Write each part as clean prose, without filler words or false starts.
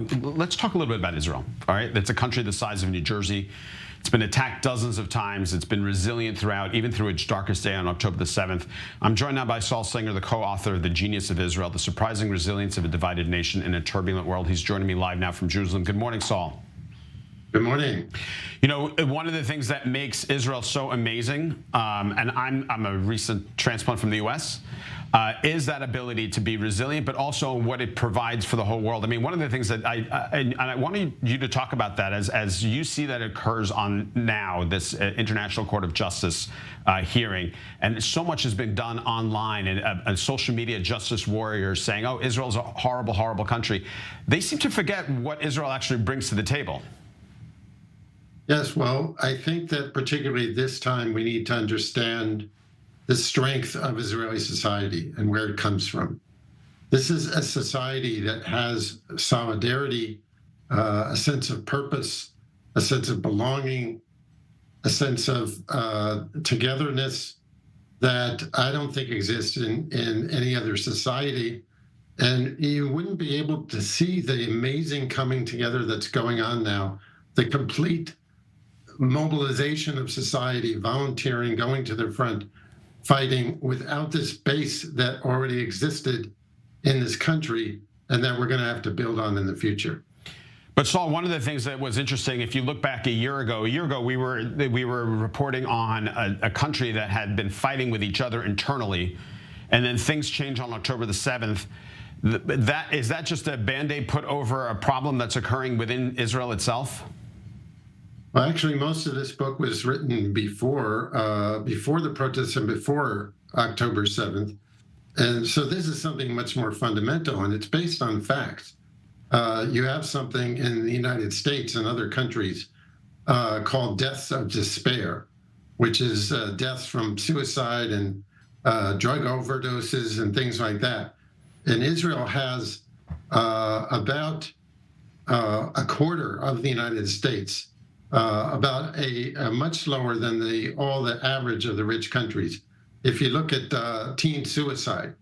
Let's talk a little bit about Israel. All right, it's a country the size of New Jersey. It's been attacked dozens of times. It's been resilient throughout, even through its darkest day on October the 7th. I'm joined now by Saul Singer, the co-author of The Genius of Israel, The Surprising Resilience of a Divided Nation in a Turbulent World. He's joining me live now from Jerusalem. Good morning, Saul. Good morning. You know, one of the things that makes Israel so amazing, and I'm a recent transplant from the U.S., is that ability to be resilient, but also what it provides for the whole world. I mean, one of the things that I wanted you to talk about that as you see that occurs on now this International Court of Justice hearing, and so much has been done online and social media justice warriors saying, "Oh, Israel's a horrible, horrible country." They seem to forget what Israel actually brings to the table. Yes, well, I think that particularly this time we need to understand the strength of Israeli society and where it comes from. This is a society that has solidarity, a sense of purpose, a sense of belonging, a sense of togetherness that I don't think exists in any other society. And you wouldn't be able to see the amazing coming together that's going on now, the complete mobilization of society, volunteering, going to the front, fighting, without this base that already existed in this country and that we're going to have to build on in the future. But Saul, one of the things that was interesting, if you look back a year ago we were reporting on a country that had been fighting with each other internally, and then things changed on October the 7th. Is that just a Band-Aid put over a problem that's occurring within Israel itself? Well, actually, most of this book was written before the protests and before October 7th. And so this is something much more fundamental, and it's based on facts. You have something in the United States and other countries called deaths of despair, which is deaths from suicide and drug overdoses and things like that. And Israel has about a quarter of the United States, about a much lower than all the average of the rich countries. If you look at teen suicide,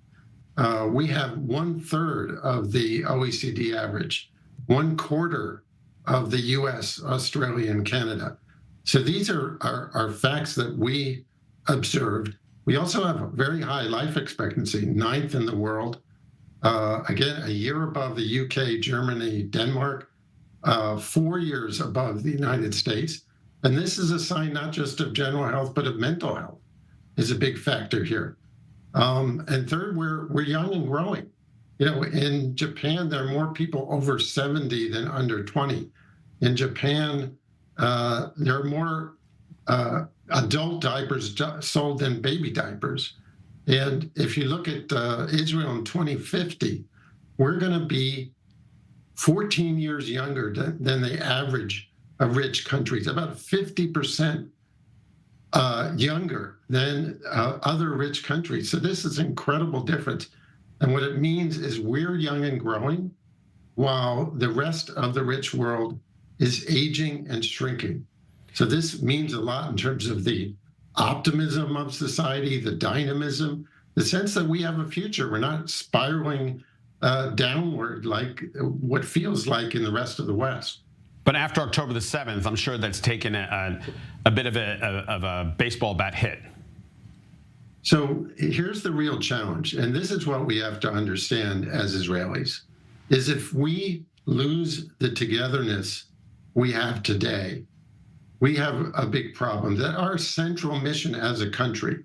we have 1/3 of the OECD average, 1/4 of the US, Australia, and Canada. So these are facts that we observed. We also have a very high life expectancy, 9th in the world. Again, a year above the UK, Germany, Denmark. 4 years above the United States. And this is a sign not just of general health, but of mental health is a big factor here. And third, we're young and growing. You know, in Japan, there are more people over 70 than under 20. In Japan, there are more adult diapers sold than baby diapers. And if you look at Israel in 2050, we're going to be 14 years younger than the average of rich countries, about 50% younger than other rich countries. So this is an incredible difference. And what it means is we're young and growing while the rest of the rich world is aging and shrinking. So this means a lot in terms of the optimism of society, the dynamism, the sense that we have a future. We're not spiraling downward like what feels like in the rest of the West. But after October the 7th, I'm sure that's taken a bit of a baseball bat hit. So here's the real challenge, and this is what we have to understand as Israelis, is if we lose the togetherness we have today, we have a big problem. That our central mission as a country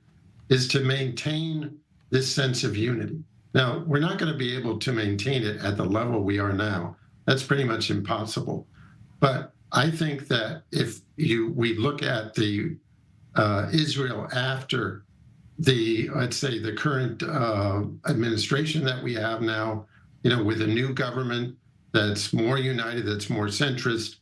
is to maintain this sense of unity. Now, we're not going to be able to maintain it at the level we are now. That's pretty much impossible. But I think that if we look at the Israel after let's say the current administration that we have now, you know, with a new government that's more united, that's more centrist,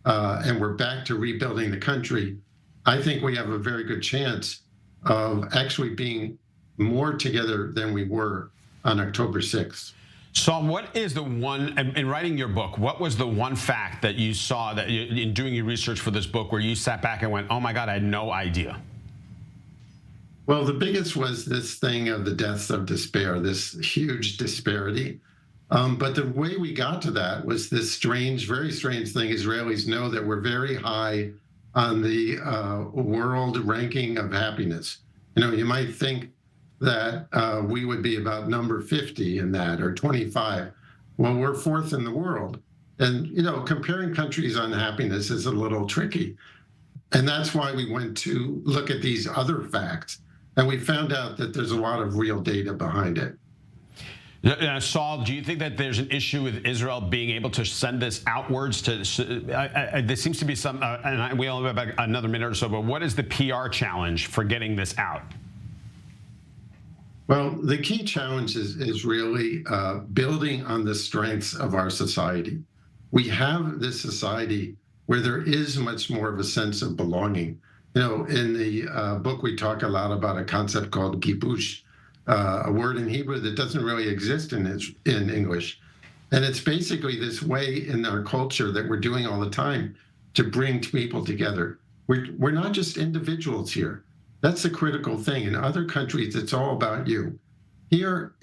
and we're back to rebuilding the country, I think we have a very good chance of actually being more together than we were on October 6th. Saul, what is the one, in writing your book, what was the one fact that you saw that in doing your research for this book where you sat back and went, oh my God, I had no idea? Well, the biggest was this thing of the deaths of despair, this huge disparity. But the way we got to that was this strange, very strange thing. Israelis know that we're very high on the world ranking of happiness. You might think that we would be about number 50 in that, or 25. Well, we're fourth in the world. And, comparing countries on happiness is a little tricky. And that's why we went to look at these other facts. And we found out that there's a lot of real data behind it. Saul, do you think that there's an issue with Israel being able to send this outwards to, there seems to be some, and we only have about another minute or so, but what is the PR challenge for getting this out? Well, the key challenge is really building on the strengths of our society. We have this society where there is much more of a sense of belonging. In the book, we talk a lot about a concept called kibush, a word in Hebrew that doesn't really exist in English. And it's basically this way in our culture that we're doing all the time to bring people together. We're not just individuals here. That's the critical thing. In other countries, it's all about you. Here,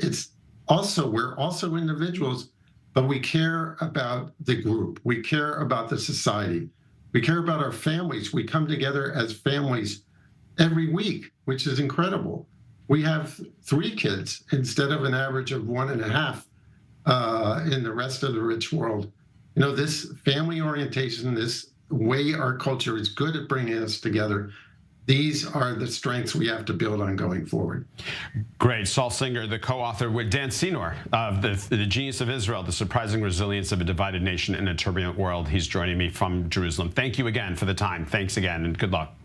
we're also individuals, but we care about the group. We care about the society. We care about our families. We come together as families every week, which is incredible. We have 3 kids instead of an average of 1.5 in the rest of the rich world. This family orientation, this way our culture is good at bringing us together, these are the strengths we have to build on going forward. Great. Saul Singer, the co-author with Dan Senor of the Genius of Israel, The Surprising Resilience of a Divided Nation in a Turbulent World. He's joining me from Jerusalem. Thank you again for the time. Thanks again, and good luck.